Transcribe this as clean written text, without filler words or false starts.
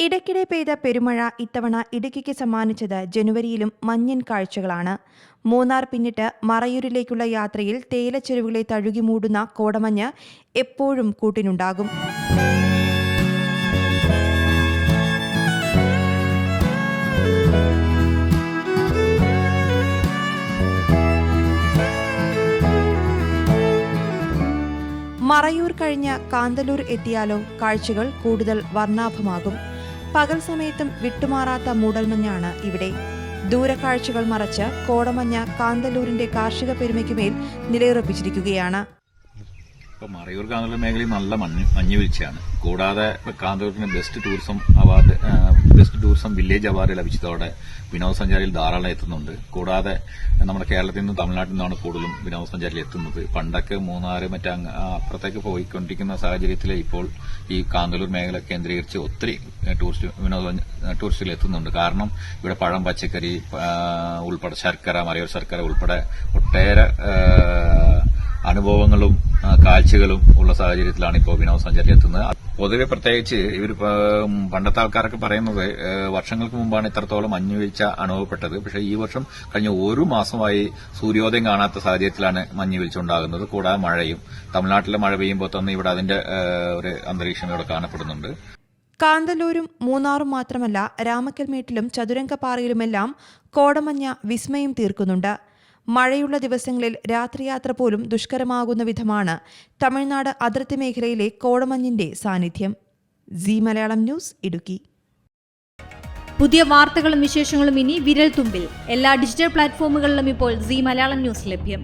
ഇടയ്ക്കിടെ പെയ്ത പെരുമഴ ഇത്തവണ ഇടുക്കിക്ക് സമ്മാനിച്ചത് ജനുവരിയിലും മഞ്ഞൻ കാഴ്ചകളാണ്. മൂന്നാർ പിന്നിട്ട് മറയൂരിലേക്കുള്ള യാത്രയിൽ തേയിലച്ചെരുവുകളെ തഴുകി മൂടുന്ന കോടമഞ്ഞ് എപ്പോഴും കൂട്ടിനുണ്ടാകും. മറയൂർ കഴിഞ്ഞ് കാന്തല്ലൂർ എത്തിയാലോ കാഴ്ചകൾ കൂടുതൽ വർണ്ണാഭമാകും. പകൽ സമയത്തും വിട്ടുമാറാത്ത മൂടൽമഞ്ഞാണ് ഇവിടെ. ദൂരക്കാഴ്ചകൾ മറച്ച് കോടമഞ്ഞ് കാന്തല്ലൂരിന്റെ കാർഷിക പെരുമയ്ക്കുമേൽ നിലയുറപ്പിച്ചിരിക്കുകയാണ്. ഇപ്പോൾ മറയൂർ കാന്തല്ലൂർ മേഖലയിൽ നല്ല മഞ്ഞ് വീഴ്ചയാണ്. കൂടാതെ കാന്തല്ലൂരിന് ബെസ്റ്റ് ടൂറിസം വില്ലേജ് അവാർഡ് ലഭിച്ചതോടെ വിനോദസഞ്ചാരികൾ ധാരാളം എത്തുന്നുണ്ട്. കൂടാതെ നമ്മുടെ കേരളത്തിൽ നിന്നും തമിഴ്നാട്ടിൽ നിന്നാണ് കൂടുതലും വിനോദസഞ്ചാരികൾ എത്തുന്നത്. പണ്ടൊക്കെ മൂന്നാർ അപ്പുറത്തേക്ക് പോയിക്കൊണ്ടിരിക്കുന്ന സാഹചര്യത്തിൽ ഇപ്പോൾ ഈ കാന്തല്ലൂർ മേഖല കേന്ദ്രീകരിച്ച് ഒത്തിരി ടൂറിസ്റ്റുകൾ എത്തുന്നുണ്ട്. കാരണം ഇവിടെ പഴം, പച്ചക്കറി ഉൾപ്പെടെ ശർക്കര, മറയൂർ ശർക്കര ഉൾപ്പെടെ ഒട്ടേറെ അനുഭവങ്ങളും കാഴ്ചകളും ഉള്ള സാഹചര്യത്തിലാണ് ഇപ്പോൾ വിനോദസഞ്ചാരികൾ എത്തുന്നത്. പൊതുവെ പ്രത്യേകിച്ച് ഇവർ പണ്ടത്തെ ആൾക്കാരൊക്കെ പറയുന്നത് വർഷങ്ങൾക്ക് മുമ്പാണ് ഇത്രത്തോളം മഞ്ഞുവീഴ്ച അനുഭവപ്പെട്ടത്. പക്ഷേ ഈ വർഷം കഴിഞ്ഞ ഒരു മാസമായി സൂര്യോദയം കാണാത്ത സാഹചര്യത്തിലാണ് മഞ്ഞുവീഴ്ച ഉണ്ടാകുന്നത്. കൂടാതെ മഴയും തമിഴ്നാട്ടിലെ മഴ പെയ്യുമ്പോൾ തന്നെ ഇവിടെ അതിന്റെ ഒരു അന്തരീക്ഷം ഇവിടെ കാണപ്പെടുന്നുണ്ട്. കാന്തല്ലൂരും മൂന്നാറും മാത്രമല്ല, രാമക്കൽമേട്ടിലും ചതുരംഗപ്പാറയിലുമെല്ലാം കോടമഞ്ഞ് വിസ്മയം തീർക്കുന്നുണ്ട്. മഴയുള്ള ദിവസങ്ങളിൽ രാത്രിയാത്ര പോലും ദുഷ്കരമാകുന്ന വിധമാണ് തമിഴ്നാട് അതിർത്തി മേഖലയിലെ കോടമഞ്ഞിന്റെ സാന്നിധ്യം. സീ മലയാളം ന്യൂസ്, ഇടുക്കി. പുതിയ വാർത്തകളും വിശേഷങ്ങളും ഇനി വിരൽ തുമ്പിൽ. എല്ലാ ഡിജിറ്റൽ പ്ലാറ്റ്ഫോമുകളിലും ഇപ്പോൾ സീ മലയാളം ന്യൂസ് ലഭ്യം.